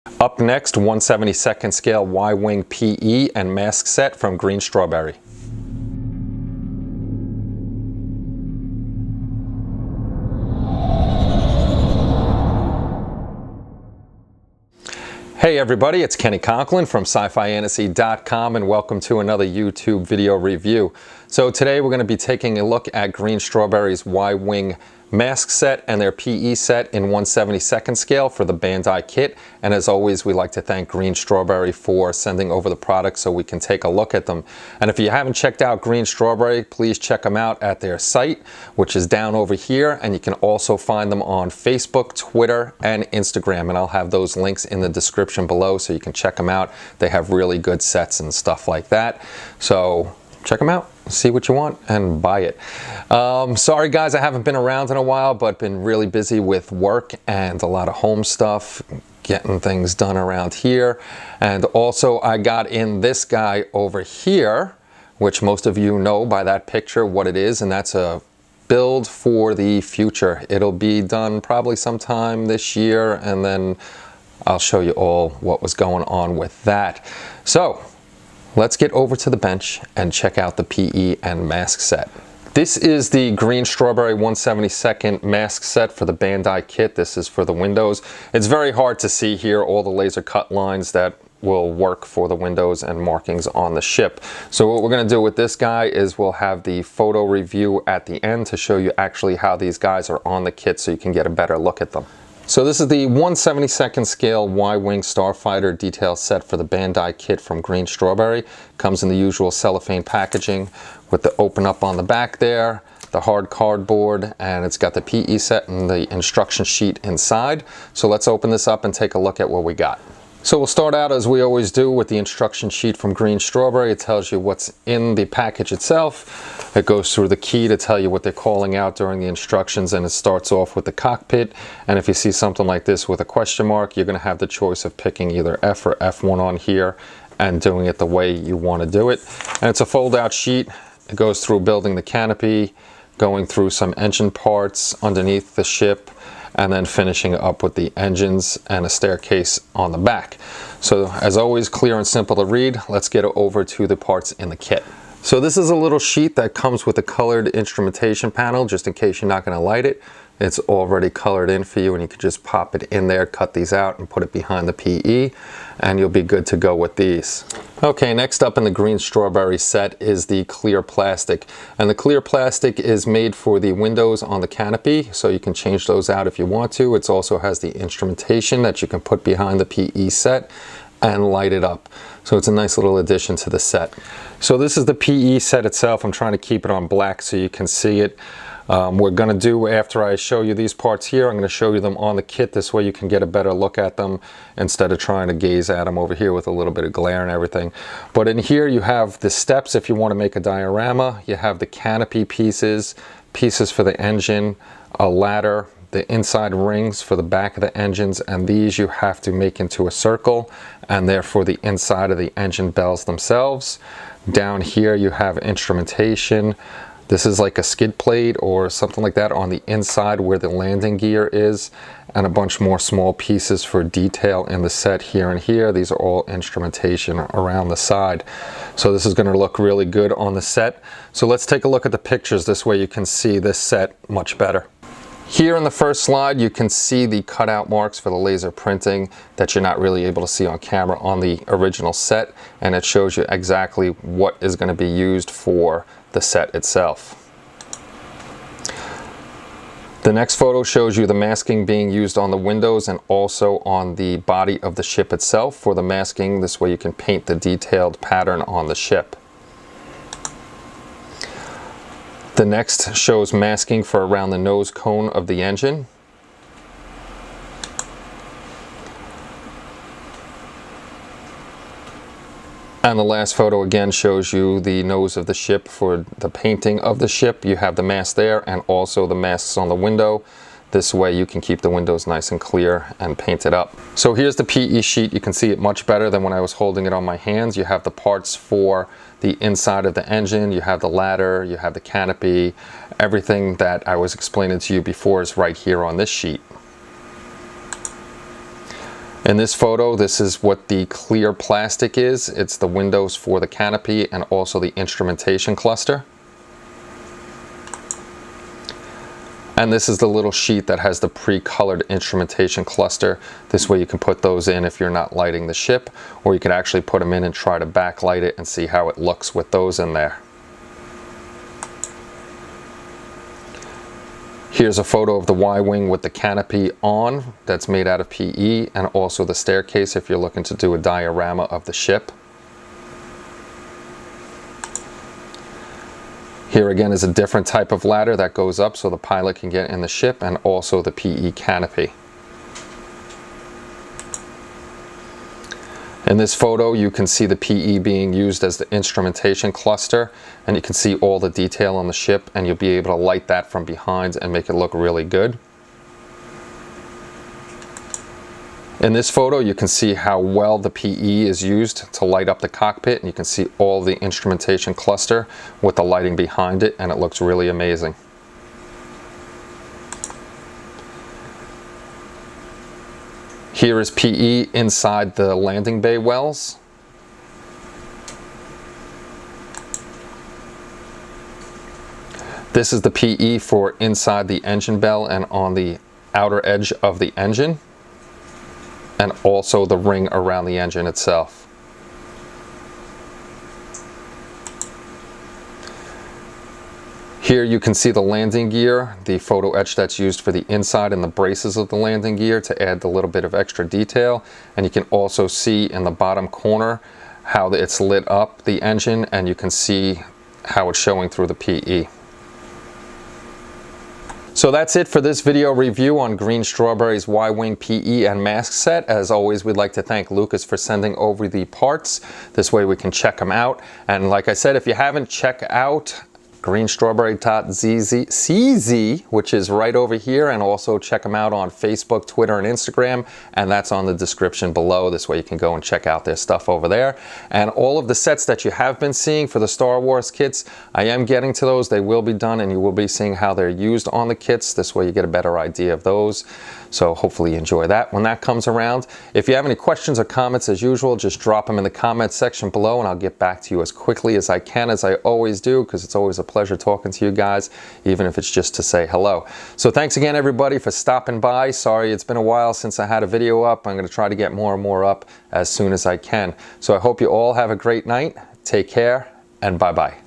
Up next, 1/72nd scale Y-Wing PE and mask set from Greenstrawberry. Hey everybody, it's Kenny Conklin from SciFiAntasy.com and welcome to another YouTube video review. So today we're going to be taking a look at Greenstrawberry's Y-Wing mask set and their PE set in 1/72nd scale for the Bandai kit. And as always, we like to thank Greenstrawberry for sending over the products so we can take a look at them. And if you haven't checked out Greenstrawberry, please check them out at their site, which is down over here. And you can also find them on Facebook, Twitter, and Instagram. And I'll have those links in the description below so you can check them out. They have really good sets and stuff like that. So check them out, see what you want, and buy it. Sorry guys, I haven't been around in a while, but been really busy with work and a lot of home stuff, getting things done around here. And also I got in this guy over here, which most of you know by that picture what it is, and that's a build for the future. It'll be done probably sometime this year, and then I'll show you all what was going on with that. So let's get over to the bench and check out the PE and mask set. This is the Greenstrawberry 1/72nd mask set for the Bandai kit. This is for the windows. It's very hard to see here all the laser cut lines that will work for the windows and markings on the ship. So what we're going to do with this guy is we'll have the photo review at the end to show you actually how these guys are on the kit so you can get a better look at them. So this is the 1/72nd scale Y-Wing Starfighter detail set for the Bandai kit from Greenstrawberry. Comes in the usual cellophane packaging with the open up on the back there, the hard cardboard, and it's got the PE set and the instruction sheet inside. So let's open this up and take a look at what we got. So we'll start out as we always do with the instruction sheet from Greenstrawberry. It tells you what's in the package itself. It goes through the key to tell you what they're calling out during the instructions, and it starts off with the cockpit. And if you see something like this with a question mark, you're going to have the choice of picking either F or F1 on here and doing it the way you want to do it. And it's a fold out sheet. It goes through building the canopy, going through some engine parts underneath the ship, and then finishing up with the engines and a staircase on the back. So as always, clear and simple to read. Let's get over to the parts in the kit. So this is a little sheet that comes with a colored instrumentation panel, just in case you're not going to light it. It's already colored in for you, and you can just pop it in there, cut these out, and put it behind the PE, and you'll be good to go with these. Okay, next up in the Greenstrawberry set is the clear plastic. And the clear plastic is made for the windows on the canopy, so you can change those out if you want to. It also has the instrumentation that you can put behind the PE set and light it up. So it's a nice little addition to the set. So this is the PE set itself. I'm trying to keep it on black so you can see it. We're going to do, after I show you these parts here, I'm going to show you them on the kit. This way you can get a better look at them instead of trying to gaze at them over here with a little bit of glare and everything. But in here you have the steps if you want to make a diorama. You have the canopy pieces, pieces for the engine, a ladder, the inside rings for the back of the engines, and these you have to make into a circle, and therefore the inside of the engine bells themselves. Down here you have instrumentation. This is like a skid plate or something like that on the inside where the landing gear is, and a bunch more small pieces for detail in the set here and here. These are all instrumentation around the side. So this is going to look really good on the set. So let's take a look at the pictures. This way you can see this set much better. Here in the first slide, you can see the cutout marks for the laser printing that you're not really able to see on camera on the original set, and it shows you exactly what is going to be used for the set itself. The next photo shows you the masking being used on the windows and also on the body of the ship itself. For the masking, this way you can paint the detailed pattern on the ship. The next shows masking for around the nose cone of the engine. And the last photo again shows you the nose of the ship for the painting of the ship. You have the mask there and also the masks on the window. This way you can keep the windows nice and clear and paint it up. So here's the PE sheet. You can see it much better than when I was holding it on my hands. You have the parts for the inside of the engine, you have the ladder, you have the canopy. Everything that I was explaining to you before is right here on this sheet. In this photo, this is what the clear plastic is. It's the windows for the canopy and also the instrumentation cluster. And this is the little sheet that has the pre-colored instrumentation cluster. This way you can put those in if you're not lighting the ship, or you can actually put them in and try to backlight it and see how it looks with those in there. Here's a photo of the Y-Wing with the canopy on that's made out of PE, and also the staircase if you're looking to do a diorama of the ship. Here again is a different type of ladder that goes up so the pilot can get in the ship, and also the PE canopy. In this photo you can see the PE being used as the instrumentation cluster, and you can see all the detail on the ship, and you'll be able to light that from behind and make it look really good. In this photo you can see how well the PE is used to light up the cockpit, and you can see all the instrumentation cluster with the lighting behind it, and it looks really amazing. Here is PE inside the landing bay wells. This is the PE for inside the engine bell and on the outer edge of the engine, and also the ring around the engine itself. Here you can see the landing gear, the photo etch that's used for the inside and the braces of the landing gear to add a little bit of extra detail. And you can also see in the bottom corner how it's lit up the engine, and you can see how it's showing through the PE. So that's it for this video review on Greenstrawberry's Y-Wing PE and mask set. As always, we'd like to thank Lucas for sending over the parts. This way we can check them out. And like I said, if you haven't, check out greenstrawberry.cz, which is right over here, and also check them out on Facebook, Twitter, and Instagram, and that's on the description below. This way you can go and check out their stuff over there. And all of the sets that you have been seeing for the Star Wars kits, I am getting to those. They will be done, and you will be seeing how they're used on the kits. This way you get a better idea of those. So hopefully you enjoy that when that comes around. If you have any questions or comments, as usual, just drop them in the comments section below, and I'll get back to you as quickly as I can, as I always do, because it's always a pleasure talking to you guys, even if it's just to say hello. So thanks again, everybody, for stopping by. Sorry it's been a while since I had a video up. I'm going to try to get more and more up as soon as I can. So I hope you all have a great night. Take care, and bye-bye.